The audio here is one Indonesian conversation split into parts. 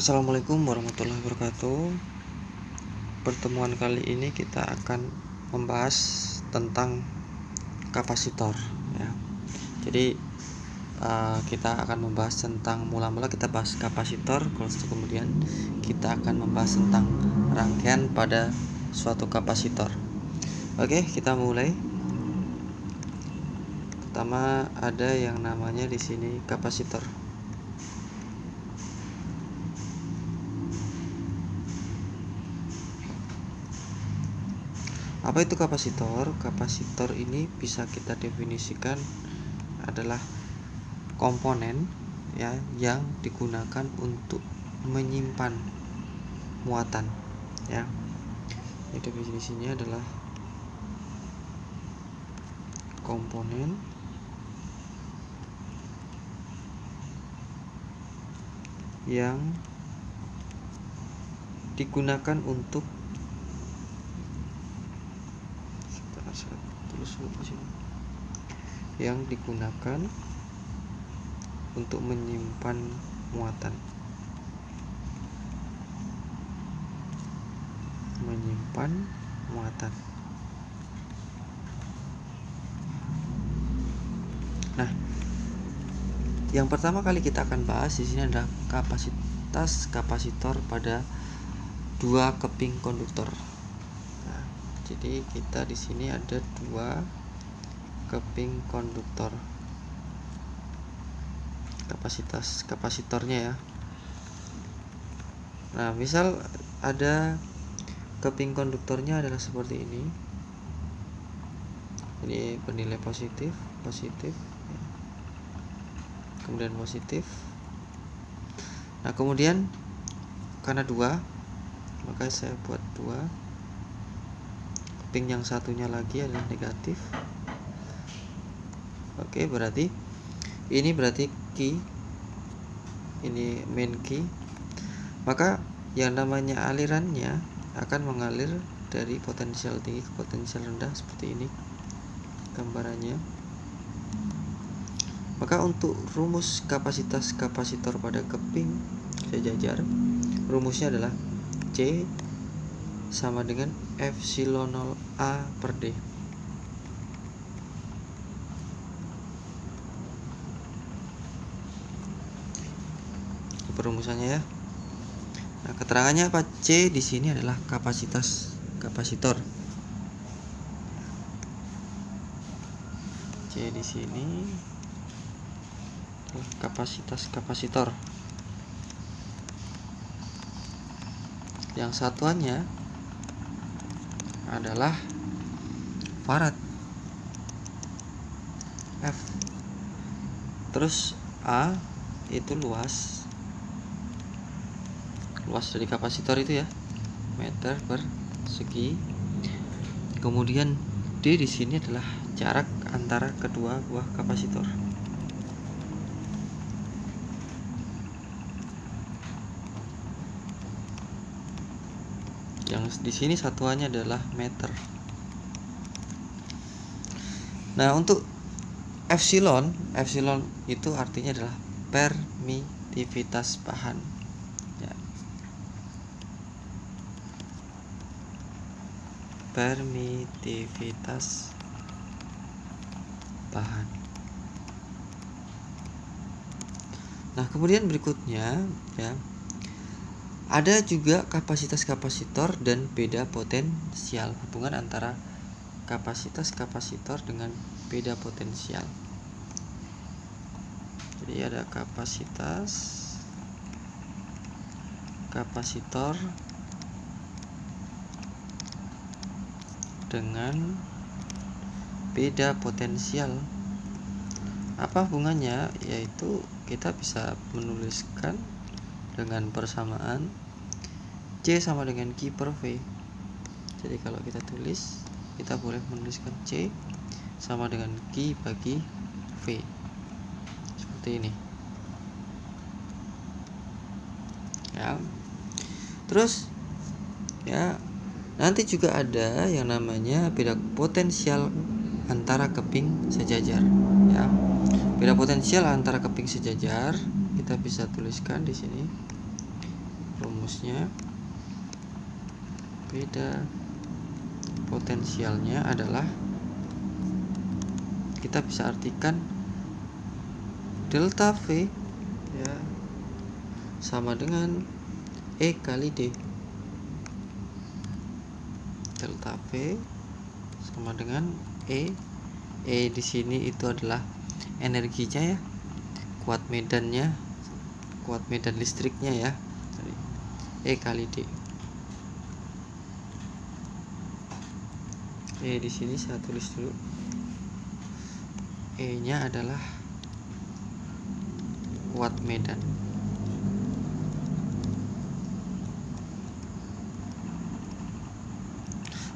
Assalamualaikum warahmatullahi wabarakatuh. Pertemuan kali ini kita akan membahas tentang kapasitor ya. Jadi kita akan membahas tentang mula-mula kita bahas kapasitor, kemudian kita akan membahas tentang rangkaian pada suatu kapasitor. Oke, kita mulai. Pertama ada yang namanya di sini kapasitor. Apa itu kapasitor? Kapasitor ini bisa kita definisikan adalah komponen ya yang digunakan untuk menyimpan muatan ya. Ini definisinya adalah komponen yang digunakan untuk menyimpan muatan. Nah, yang pertama kali kita akan bahas di sini adalah kapasitas kapasitor pada dua keping konduktor. Nah, jadi kita di sini ada dua keping konduktor. Kapasitas kapasitornya ya. Nah, misal ada keping konduktornya adalah seperti ini. Ini bernilai positif, kemudian positif. Nah, kemudian karena dua, maka saya buat dua. Keping yang satunya lagi adalah negatif. Oke, berarti ini key, ini main key. Maka yang namanya alirannya akan mengalir dari potensial tinggi ke potensial rendah seperti ini gambarannya. Maka untuk rumus kapasitas kapasitor pada keping sejajar, rumusnya adalah C sama dengan epsilon 0 A per D. Perumusannya ya. Nah, keterangannya apa? C di sini adalah kapasitas kapasitor. C di sini adalah kapasitas kapasitor. Yang satuannya adalah farad. F. Terus A itu luas dari kapasitor itu ya, meter persegi. Kemudian D di sini adalah jarak antara kedua buah kapasitor. Yang di sini satuannya adalah meter. Nah, untuk epsilon itu artinya adalah permitivitas bahan. Ya. Permitivitas bahan. Nah, kemudian berikutnya ya, ada juga kapasitas kapasitor dan beda potensial, hubungan antara kapasitas kapasitor dengan beda potensial. Jadi ada kapasitas kapasitor dengan beda potensial. Apa hubungannya? Yaitu kita bisa menuliskan dengan persamaan C sama dengan Q per V. Jadi kalau kita tulis, kita boleh menuliskan C sama dengan Q bagi V. Seperti ini. Ya. Terus ya, nanti juga ada yang namanya beda potensial antara keping sejajar ya. Beda potensial antara keping sejajar kita bisa tuliskan di sini rumusnya beda. Potensialnya adalah, kita bisa artikan delta V ya sama dengan E kali D. Delta V sama dengan E di sini itu adalah energinya ya, kuat medan listriknya ya, E kali D. Di sini saya tulis dulu, E-nya adalah kuat medan.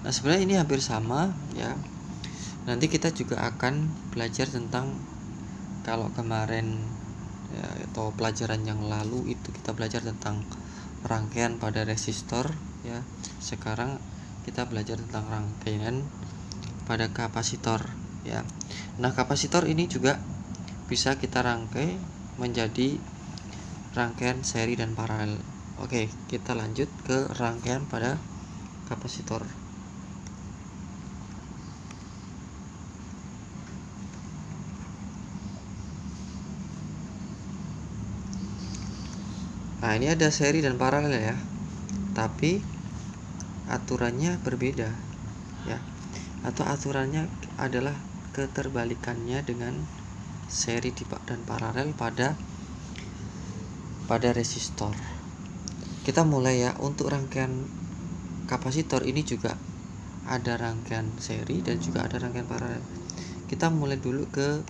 Nah, sebenarnya ini hampir sama ya. Nanti kita juga akan belajar tentang, kalau kemarin ya, atau pelajaran yang lalu itu kita belajar tentang rangkaian pada resistor ya. Sekarang kita belajar tentang rangkaian pada kapasitor ya. Nah, kapasitor ini juga bisa kita rangkai menjadi rangkaian seri dan paralel. Oke, kita lanjut ke rangkaian pada kapasitor. Nah, ini ada seri dan paralel ya, tapi aturannya berbeda ya, atau aturannya adalah keterbalikannya dengan seri dan paralel pada resistor. Kita mulai ya. Untuk rangkaian kapasitor ini juga ada rangkaian seri dan juga ada rangkaian paralel. Kita mulai dulu ke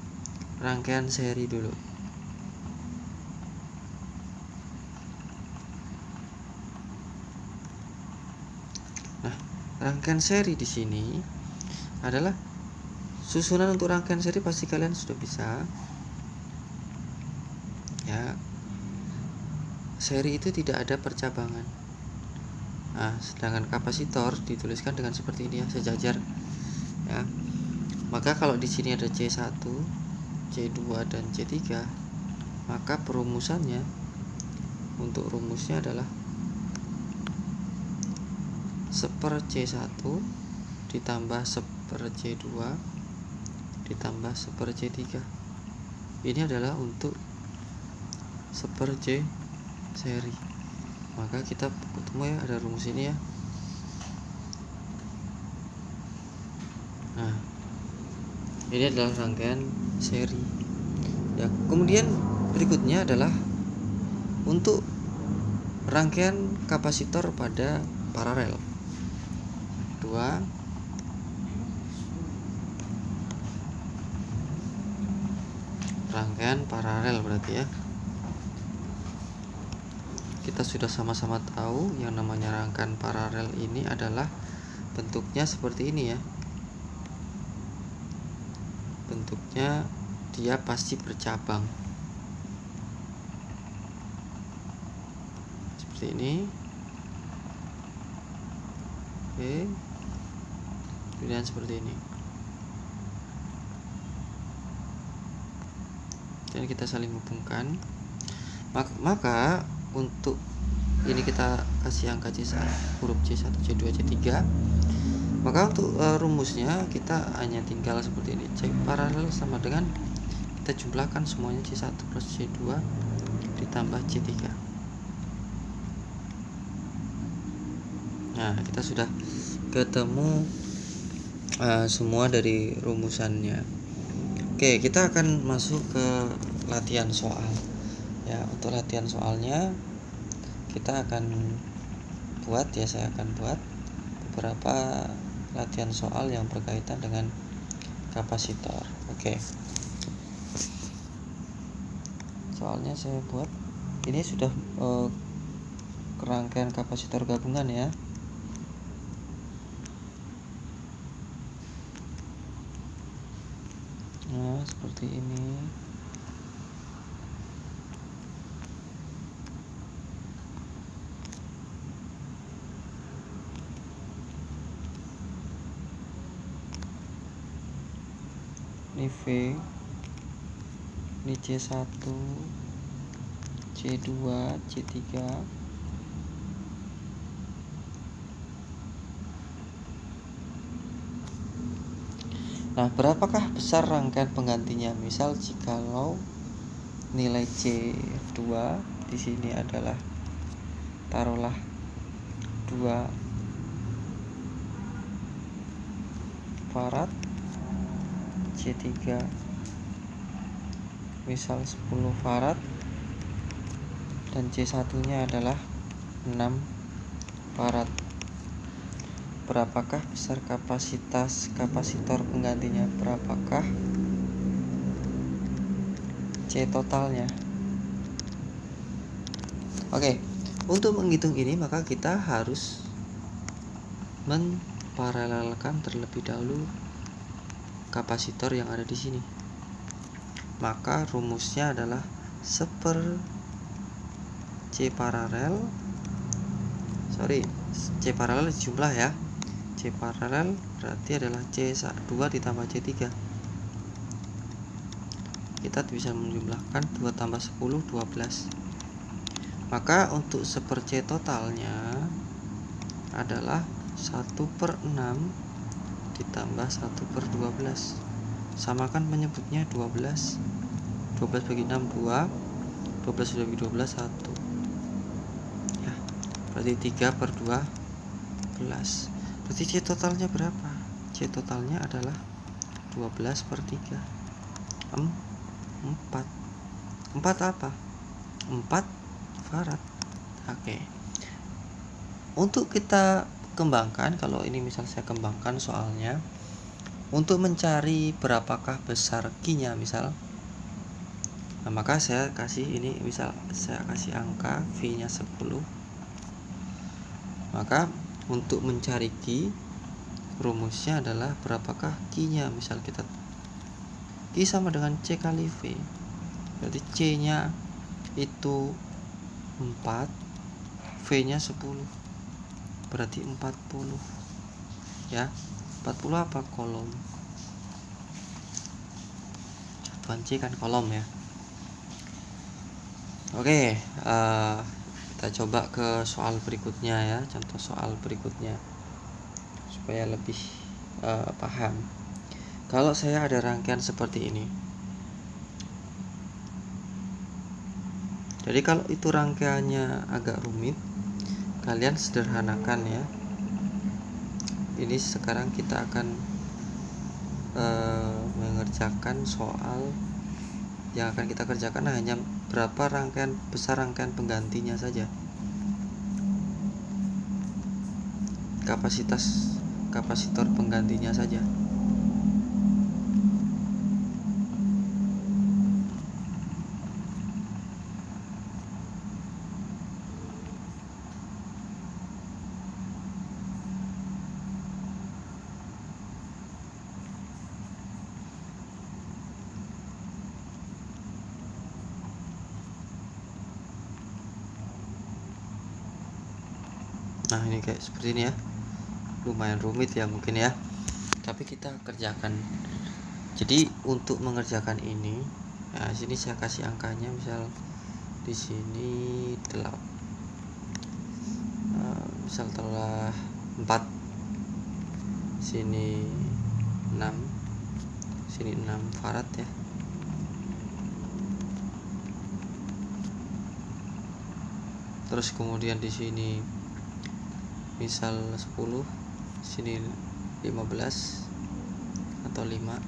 rangkaian seri dulu. Nah, rangkaian seri di sini adalah susunan. Untuk rangkaian seri pasti kalian sudah bisa ya. Seri itu tidak ada percabangan. Nah, sedangkan kapasitor dituliskan dengan seperti ini ya, sejajar ya. Maka kalau di sini ada C1, C2 dan C3, maka perumusannya, untuk rumusnya adalah 1/C1 ditambah 1/C2 ditambah 1/C3. Ini adalah untuk 1/C seri. Maka kita ketemu ya, ada rumus ini ya. Nah, ini adalah rangkaian seri ya. Kemudian berikutnya adalah untuk rangkaian kapasitor pada paralel. Dua, rangkaian paralel berarti ya. Kita sudah sama-sama tahu yang namanya rangkaian paralel ini adalah bentuknya seperti ini ya. Bentuknya dia pasti bercabang seperti ini. Oke, kemudian seperti ini. Dan kita saling hubungkan. Maka untuk ini kita kasih angka C1, huruf C1, C2, C3. Maka untuk rumusnya kita hanya tinggal seperti ini. C paralel sama dengan, kita jumlahkan semuanya, C1 plus C2 ditambah C3. Nah, kita sudah ketemu semua dari rumusannya. Oke, kita akan masuk ke latihan soal ya. Untuk latihan soalnya kita akan buat ya, saya akan buat beberapa latihan soal yang berkaitan dengan kapasitor. Oke, soalnya saya buat ini sudah rangkaian kapasitor gabungan ya. Nah, seperti ini. Ini V, ini C1, C2, C3, Nah, berapakah besar rangkaian penggantinya? Misal jikalau nilai C2 di sini adalah taruhlah 2 farad, C3 misal 10 farad, dan C1 nya adalah 6 farad. Berapakah besar kapasitas kapasitor penggantinya? Berapakah C totalnya? Oke, untuk menghitung ini maka kita harus memparalelkan terlebih dahulu kapasitor yang ada di sini. Maka rumusnya adalah 1/C paralel. C paralel jumlah ya. C paralel berarti adalah C2 ditambah C3. Kita bisa menjumlahkan 2 tambah 10, 12. Maka untuk 1/C totalnya adalah 1/6 ditambah 1/12. Samakan penyebutnya 12. 12 bagi 6 2, 12 bagi 12 1. Ya, berarti 3/12. Berarti C totalnya berapa? C totalnya adalah 12/3. 4. 4 apa? 4 farad. Oke. Untuk kita kembangkan, kalau ini misal saya kembangkan soalnya, untuk mencari berapakah besar Q-nya misal, nah, maka saya kasih ini, misal saya kasih angka V-nya 10. Maka untuk mencari Q, rumusnya adalah berapakah Q-nya. Misal kita Q sama dengan C kali V. Berarti C-nya itu 4, V-nya 10. Berarti 40. Ya. 40 apa? Kolom. Satuan C kan kolom ya. Oke, kita coba ke soal berikutnya ya, contoh soal berikutnya supaya lebih paham. Kalau saya ada rangkaian seperti ini, jadi kalau itu rangkaiannya agak rumit, kalian sederhanakan ya. Ini sekarang kita akan mengerjakan soal yang akan kita kerjakan hanya berapa besar rangkaian penggantinya saja. Kapasitor penggantinya saja. Nah, ini kayak seperti ini ya. Lumayan rumit ya mungkin ya. Tapi kita kerjakan. Jadi untuk mengerjakan ini, nah sini saya kasih angkanya, misal di sini 8. Misal telah 4. Sini 6. Sini 6 farad ya. Terus kemudian di sini misal 10, sini 15 atau 5.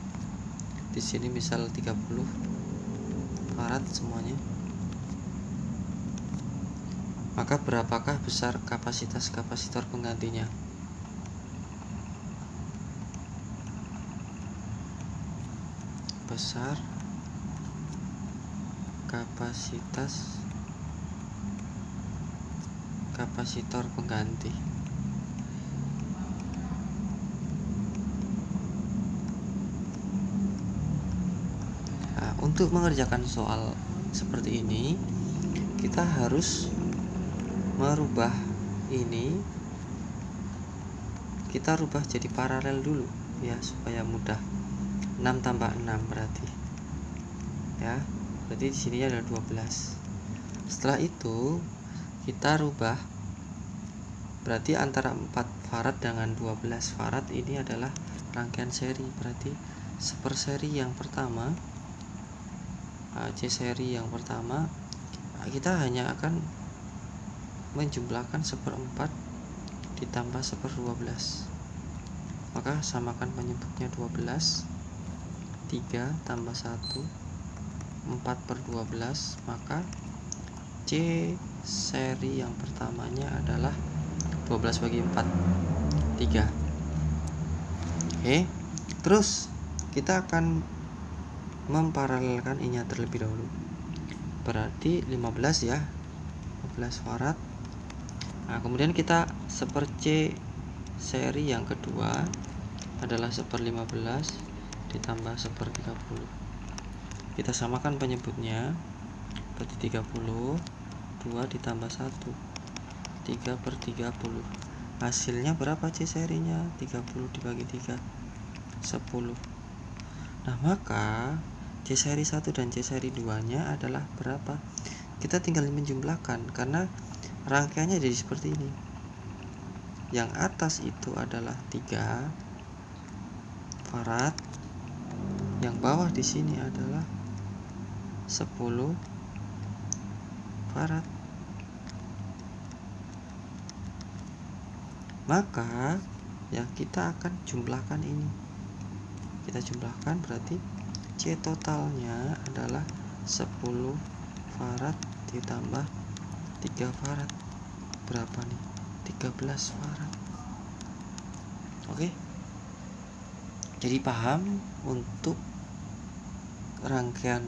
Di sini misal 30 farad semuanya. Maka berapakah besar kapasitas kapasitor penggantinya? Besar kapasitas kapasitor pengganti. Nah, untuk mengerjakan soal seperti ini, kita harus merubah ini, kita rubah jadi paralel dulu ya, supaya mudah. 6 tambah 6 berarti ya, berarti di sini ada 12. Setelah itu kita rubah, berarti antara 4 farad dengan 12 farad ini adalah rangkaian seri, berarti seperseri yang pertama, C seri yang pertama, kita hanya akan menjumlahkan 1/4 ditambah 1/12. Maka samakan penyebutnya 12. 3 tambah 1, 4/12. Maka C seri yang pertamanya adalah 12 bagi 4, 3. Oke. Terus kita akan memparalelkan ini terlebih dahulu. Berarti 15 ya. 15 farad. Nah, kemudian kita C seri yang kedua adalah 1/15 ditambah 1/30. Kita samakan penyebutnya. Berarti 30. 2 ditambah 1, 3/30. Hasilnya berapa C serinya? 30 dibagi 3, 10. Nah, maka C seri 1 dan C seri 2 nya adalah berapa? Kita tinggal menjumlahkan karena rangkaiannya jadi seperti ini. Yang atas itu adalah 3 farad, yang bawah di sini adalah 10 farad. Maka ya kita akan jumlahkan ini. Kita jumlahkan berarti C totalnya adalah 10 farad ditambah 3 farad. Berapa nih? 13 farad. Oke. Jadi paham untuk rangkaian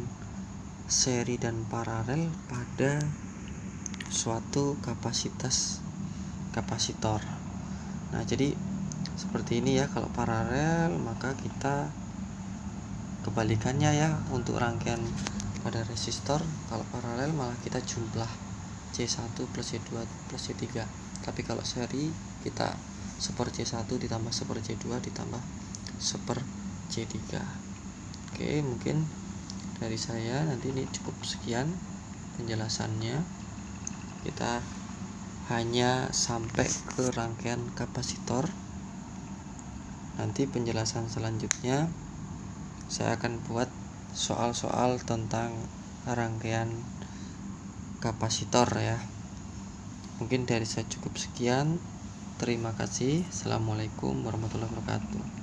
seri dan paralel pada suatu kapasitor. Nah, jadi seperti ini ya. Kalau paralel maka kita kebalikannya ya. Untuk rangkaian pada resistor, kalau paralel malah kita jumlah C1 plus C2 plus C3. Tapi kalau seri kita 1/C1 ditambah 1/C2 ditambah 1/C3. Oke, mungkin dari saya nanti ini cukup sekian penjelasannya. Kita hanya sampai ke rangkaian kapasitor. Nanti penjelasan selanjutnya saya akan buat soal-soal tentang rangkaian kapasitor ya. Mungkin dari saya cukup sekian. Terima kasih. Assalamualaikum warahmatullahi wabarakatuh.